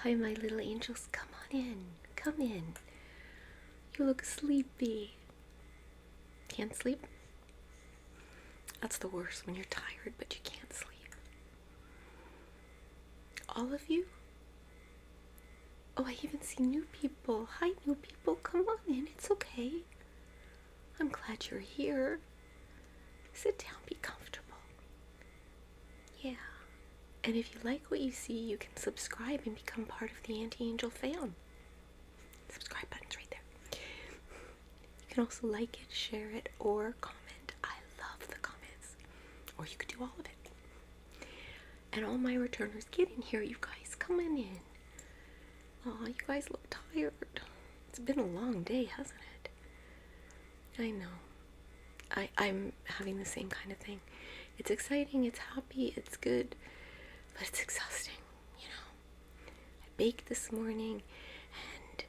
Hi, my little angels. Come on in. Come in. You look sleepy. Can't sleep? That's the worst, when you're tired but you can't sleep. All of you? Oh, I even see new people. Hi, new people. Come on in. It's okay. I'm glad you're here. Sit down. Be comfortable. Yeah. And if you like what you see, you can subscribe and become part of the Anti-Angel fam. Subscribe button's right there. You can also like it, share it, or comment. I love the comments. Or you could do all of it. And all my returners, get in here, you guys. Come on in. Aw, you guys look tired. It's been a long day, hasn't it? I know. I'm having the same kind of thing. It's exciting, it's happy, it's good, but it's exhausting, you know. I baked this morning and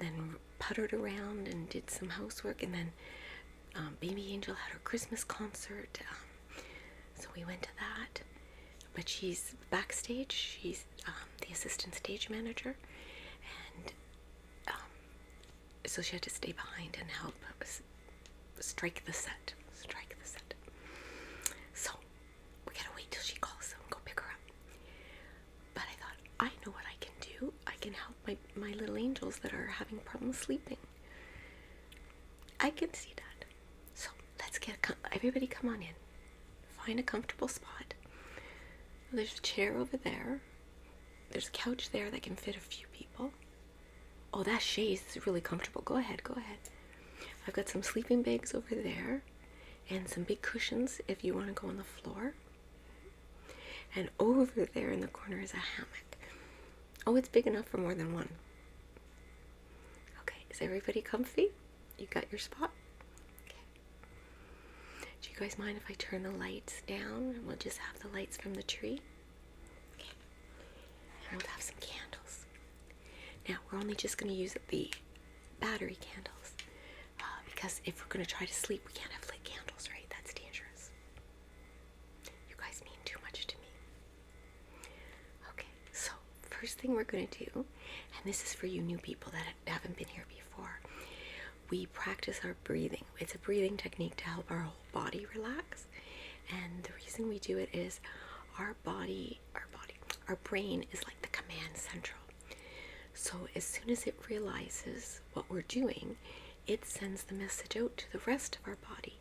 then puttered around and did some housework, and then Baby Angel had her Christmas concert, so we went to that. But she's backstage, she's the assistant stage manager, and so she had to stay behind and help strike the set. So we gotta wait till she calls and go pick her up. But I thought, I know what I can do. I can help my little angels that are having problems sleeping. I can see that. So let's everybody come on in. Find a comfortable spot. There's a chair over there. There's a couch there that can fit a few people. Oh, that chaise is really comfortable. Go ahead. I've got some sleeping bags over there and some big cushions if you want to go on the floor. And over there in the corner is a hammock. Oh, it's big enough for more than one. Okay, is everybody comfy? You got your spot? Okay. Do you guys mind if I turn the lights down and we'll just have the lights from the tree? Okay. And we'll have some candles. Now, we're only just going to use the battery candles. Because if we're going to try to sleep, we can't have lit candles, right? That's dangerous. You guys mean too much to me. Okay, so first thing we're going to do, and this is for you new people that haven't been here before, we practice our breathing. It's a breathing technique to help our whole body relax. And the reason we do it is our brain is like the command central. So as soon as it realizes what we're doing, it sends the message out to the rest of our body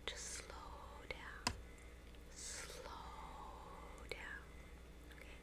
to slow down. Okay.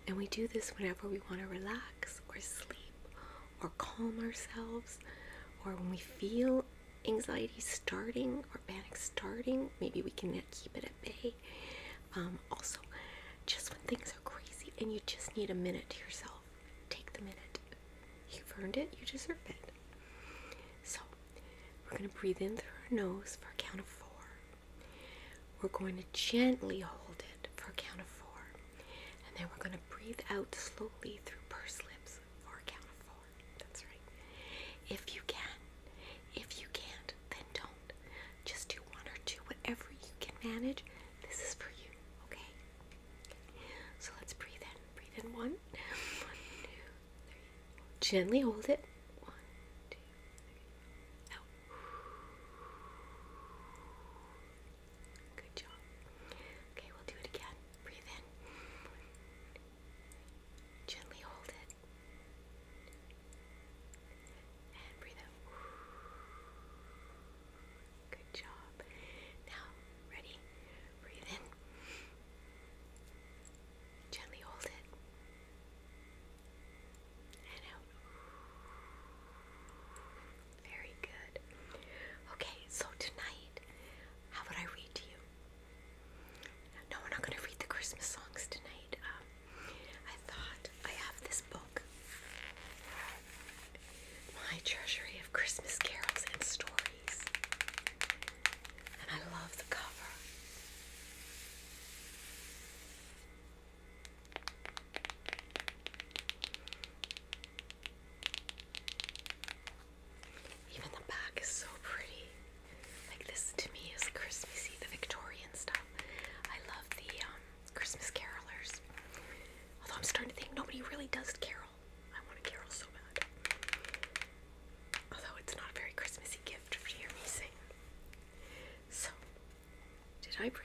And we do this whenever we want to relax or sleep or calm ourselves, or when we feel anxiety starting or panic starting, maybe we can keep it at bay. Also, just when things are crazy and you just need a minute to yourself, take the minute. You've earned it, you deserve it. So, we're going to breathe in through our nose for a count of 4. We're going to gently hold it for a count of 4. And then we're going to breathe out slowly through pursed lips for a count of 4. That's right. If you can. If you can't, then don't. Just do 1 or 2, whatever you can manage. This is for you, okay? So let's breathe in. Breathe in 1, 1, 2, 3. Gently hold it. 1, 2, 3. Out. Good job. Okay, we'll do it again. Breathe in. Gently hold it. And breathe out. Good job. Now, ready? Breathe in. Gently hold it. And out.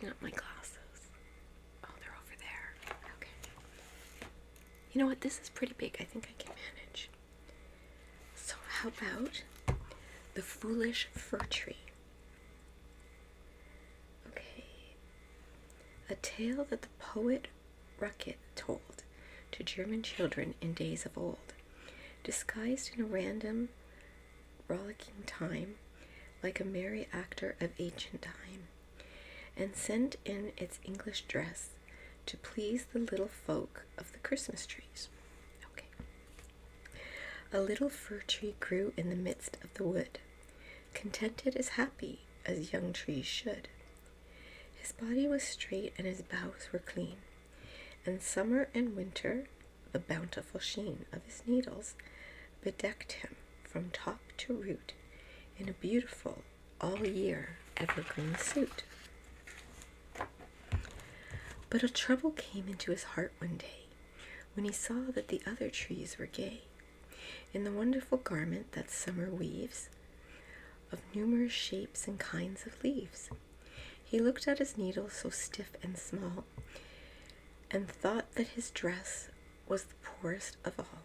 picking up my glasses. Oh, they're over there. Okay. You know what? This is pretty big. I think I can manage. So how about the Foolish Fir Tree? Okay. A tale that the poet Ruckett told to German children in days of old, disguised in a random, rollicking time, like a merry actor of ancient time, and sent in its English dress to please the little folk of the Christmas trees. Okay. A little fir tree grew in the midst of the wood, contented as happy as young trees should. His body was straight and his boughs were clean, and summer and winter, the bountiful sheen of his needles bedecked him from top to root in a beautiful, all-year, evergreen suit. But a trouble came into his heart one day, when he saw that the other trees were gay, in the wonderful garment that summer weaves, of numerous shapes and kinds of leaves. He looked at his needle so stiff and small, and thought that his dress was the poorest of all.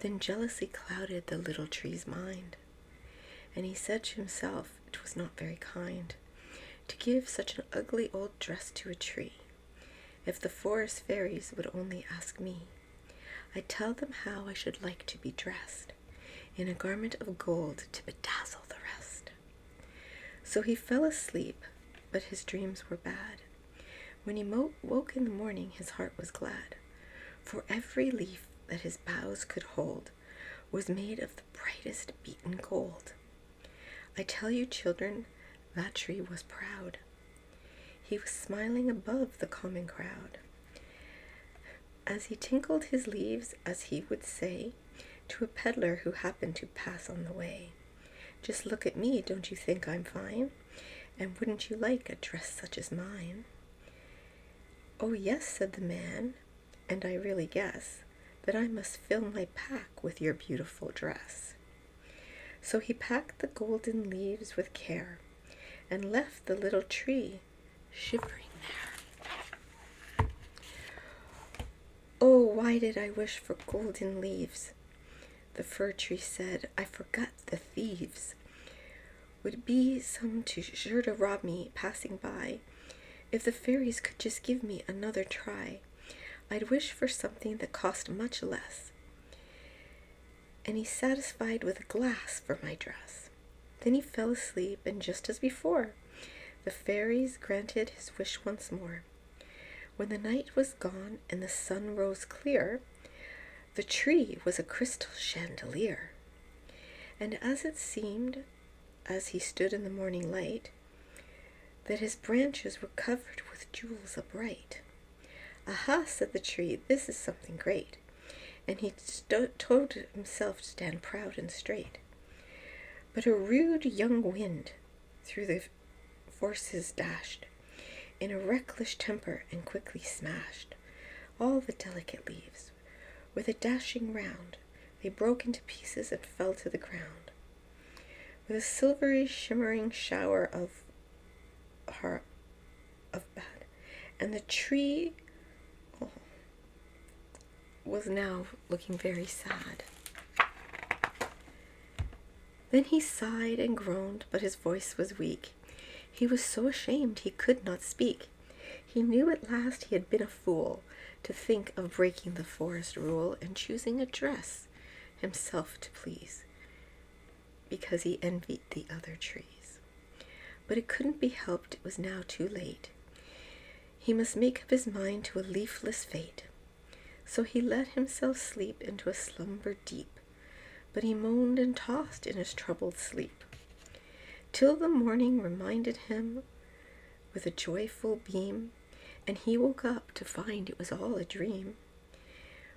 Then jealousy clouded the little tree's mind, and he said to himself it was not very kind to give such an ugly old dress to a tree. If the forest fairies would only ask me, I'd tell them how I should like to be dressed, in a garment of gold to bedazzle the rest. So he fell asleep, but his dreams were bad. When he woke in the morning, his heart was glad, for every leaf that his boughs could hold was made of the brightest beaten gold. I tell you, children, that tree was proud. He was smiling above the common crowd. As he tinkled his leaves, as he would say to a peddler who happened to pass on the way, "Just look at me, don't you think I'm fine? And wouldn't you like a dress such as mine?" "Oh yes," said the man, "and I really guess that I must fill my pack with your beautiful dress." So he packed the golden leaves with care, and left the little tree shivering there. "Oh, why did I wish for golden leaves?" The fir tree said. "I forgot the thieves would be some to sure to rob me passing by. If the fairies could just give me another try, I'd wish for something that cost much less, and he's satisfied with a glass for my dress." Then he fell asleep, and just as before, the fairies granted his wish once more. When the night was gone and the sun rose clear, the tree was a crystal chandelier. And as it seemed, as he stood in the morning light, that his branches were covered with jewels bright. "Aha," said the tree, "this is something great." And he told himself to stand proud and straight. But a rude young wind through the forces dashed, in a reckless temper, and quickly smashed all the delicate leaves. With a dashing round, they broke into pieces and fell to the ground, with a silvery shimmering shower of bad. And the tree was now looking very sad. Then he sighed and groaned, but his voice was weak. He was so ashamed he could not speak. He knew at last he had been a fool to think of breaking the forest rule and choosing a dress himself to please, because he envied the other trees. But it couldn't be helped, it was now too late. He must make up his mind to a leafless fate. So he let himself sleep into a slumber deep, but he moaned and tossed in his troubled sleep, till the morning reminded him with a joyful beam, and he woke up to find it was all a dream.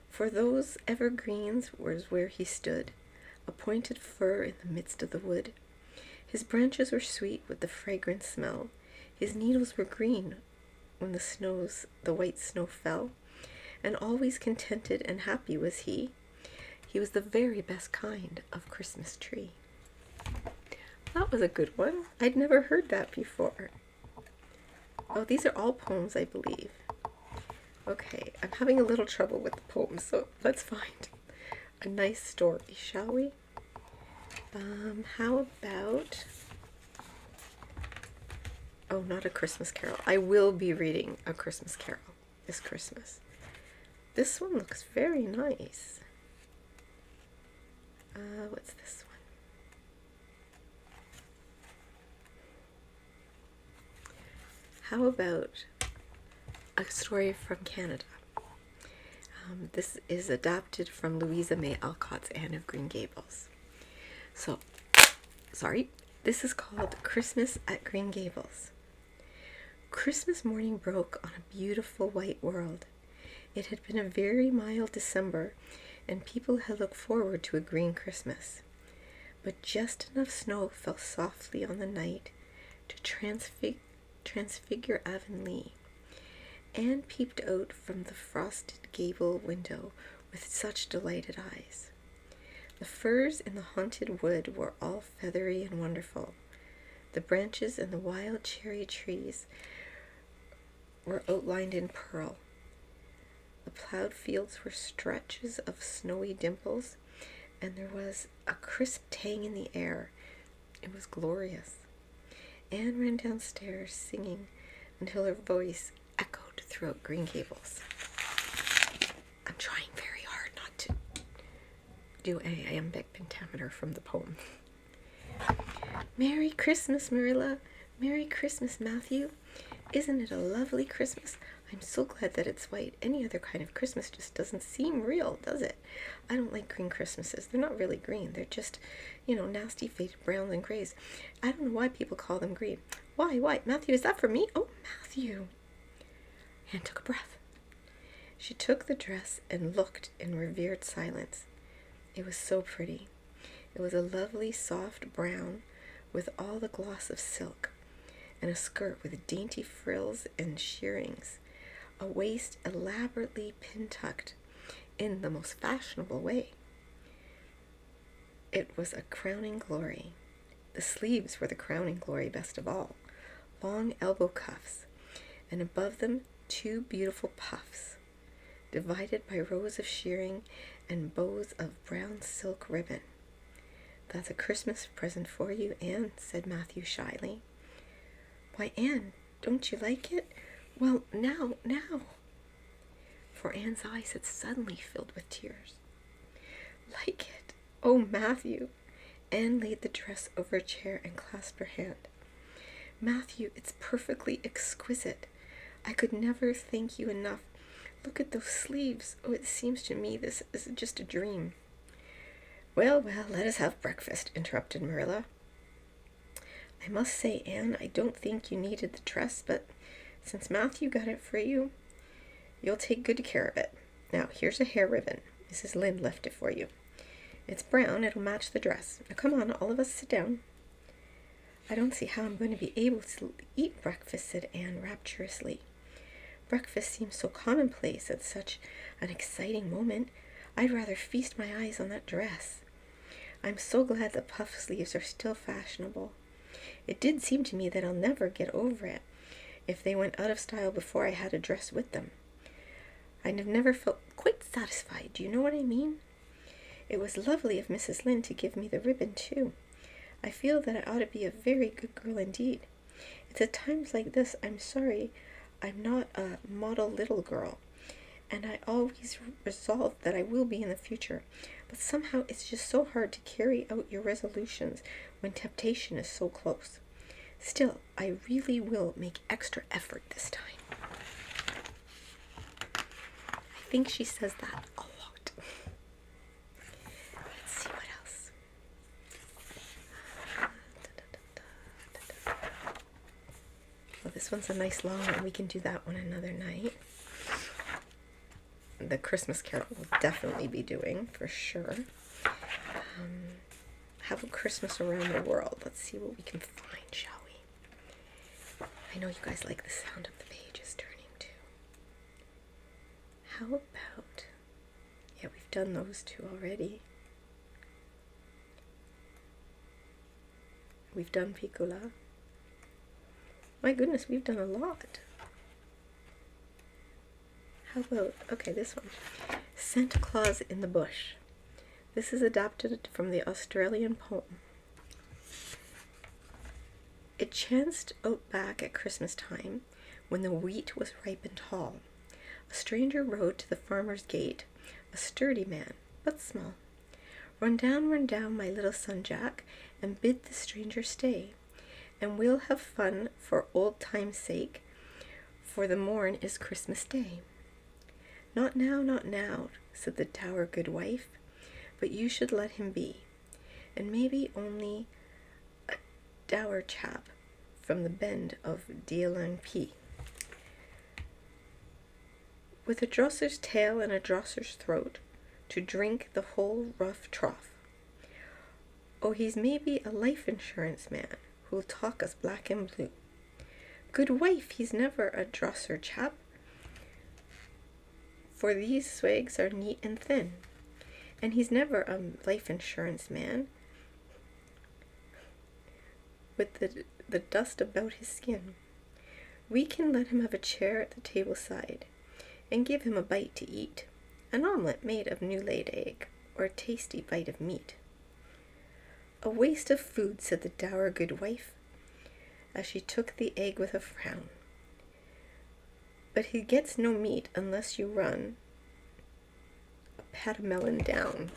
For those evergreens was where he stood, a pointed fir in the midst of the wood. His branches were sweet with the fragrant smell, his needles were green when the white snow fell, and always contented and happy was he. He was the very best kind of Christmas tree. That was a good one. I'd never heard that before. Oh, these are all poems, I believe. Okay, I'm having a little trouble with the poems, so let's find a nice story, shall we? How about... Oh, not A Christmas Carol. I will be reading A Christmas Carol this Christmas. This one looks very nice. What's this one? How about A Story from Canada? This is adapted from Louisa May Alcott's Anne of Green Gables. So, sorry, this is called Christmas at Green Gables. Christmas morning broke on a beautiful white world. It had been a very mild December, and people had looked forward to a green Christmas. But just enough snow fell softly on the night to transfigure Avonlea. Anne peeped out from the frosted gable window with such delighted eyes. The firs in the haunted wood were all feathery and wonderful. The branches and the wild cherry trees were outlined in pearl. The plowed fields were stretches of snowy dimples, and there was a crisp tang in the air. It was glorious. Anne ran downstairs singing until her voice echoed throughout Green Gables. I'm trying very hard not to do an iambic pentameter from the poem. Merry Christmas, Marilla. Merry Christmas, Matthew. Isn't it a lovely Christmas? I'm so glad that it's white. Any other kind of Christmas just doesn't seem real, does it? I don't like green Christmases. They're not really green. They're just, nasty faded browns and grays. I don't know why people call them green. Why? Matthew, is that for me? Oh, Matthew. Anne took a breath. She took the dress and looked in revered silence. It was so pretty. It was a lovely soft brown with all the gloss of silk, and a skirt with dainty frills and shearings, a waist elaborately pin-tucked in the most fashionable way. It was a crowning glory. The sleeves were the crowning glory best of all. Long elbow cuffs, and above them 2 beautiful puffs, divided by rows of shearing and bows of brown silk ribbon. That's a Christmas present for you, Anne, said Matthew shyly. Why, Anne, don't you like it? Well, now. For Anne's eyes had suddenly filled with tears. Like it? Oh, Matthew. Anne laid the dress over a chair and clasped her hand. Matthew, it's perfectly exquisite. I could never thank you enough. Look at those sleeves. Oh, it seems to me this is just a dream. Well, let us have breakfast, interrupted Marilla. I must say, Anne, I don't think you needed the dress, but since Matthew got it for you, you'll take good care of it. Now, here's a hair ribbon. Mrs. Lynde left it for you. It's brown. It'll match the dress. Now, come on, all of us sit down. I don't see how I'm going to be able to eat breakfast, said Anne rapturously. Breakfast seems so commonplace at such an exciting moment. I'd rather feast my eyes on that dress. I'm so glad the puff sleeves are still fashionable. It did seem to me that I'll never get over it if they went out of style before I had a dress with them. I'd have never felt quite satisfied. Do you know what I mean? It was lovely of Mrs. Lynde to give me the ribbon, too. I feel that I ought to be a very good girl indeed. It's at times like this I'm sorry I'm not a model little girl, and I always resolve that I will be in the future. But somehow it's just so hard to carry out your resolutions when temptation is so close. Still, I really will make extra effort this time. I think she says that a lot. Let's see what else. Well, this one's a nice long one. We can do that one another night. The Christmas Carol will definitely be doing, for sure. Have a Christmas around the world. Let's see what we can find, shall we? I know you guys like the sound of the pages turning, too. How about... Yeah, we've done those 2 already. We've done Piccola. My goodness, we've done a lot. How about, okay, this one. Santa Claus in the Bush. This is adapted from the Australian poem. It chanced out back at Christmas time, when the wheat was ripe and tall. A stranger rode to the farmer's gate, a sturdy man, but small. Run down, my little son Jack, and bid the stranger stay, and we'll have fun for old time's sake, for the morn is Christmas Day. Not now, said the dour good wife, but you should let him be, and maybe only a dour chap from the bend of P. With a drosser's tail and a drosser's throat, to drink the whole rough trough. Oh, he's maybe a life insurance man, who'll talk us black and blue. Good wife, he's never a drosser chap, for these swags are neat and thin, and he's never a life insurance man, with the dust about his skin. We can let him have a chair at the table side, and give him a bite to eat, an omelette made of new laid egg, or a tasty bite of meat. A waste of food, said the dour good wife, as she took the egg with a frown. But he gets no meat unless you run a patamelon down.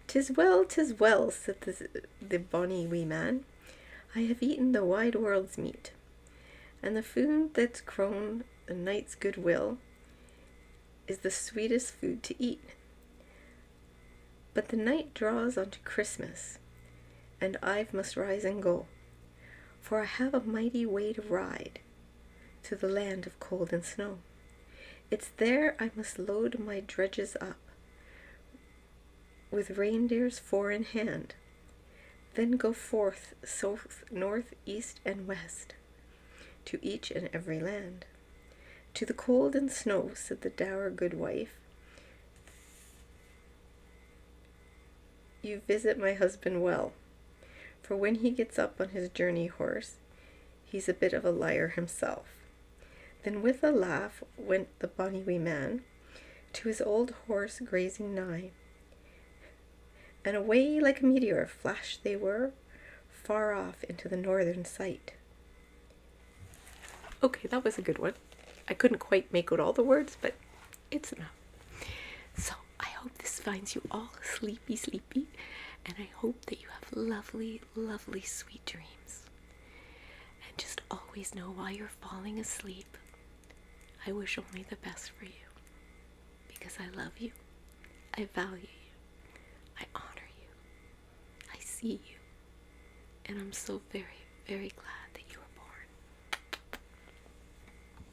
'Tis well, said the bonny wee man. I have eaten the wide world's meat, and the food that's grown the knight's good will is the sweetest food to eat. But the night draws unto Christmas, and I must rise and go, for I have a mighty way to ride to the land of cold and snow. It's there I must load my dredges up with reindeers 4 in hand, then go forth south, north, east, and west, to each and every land. To the cold and snow, said the dour good wife, you visit my husband well, for when he gets up on his journey horse, he's a bit of a liar himself. Then with a laugh went the bonny wee man to his old horse grazing nigh, and away like a meteor flashed they were, far off into the northern sight. Okay, that was a good one. I couldn't quite make out all the words, but it's enough. So I hope this finds you all sleepy, and I hope that you have lovely, lovely, sweet dreams. And just always know while you're falling asleep, I wish only the best for you, because I love you, I value you, I honor you, I see you, and I'm so very, very glad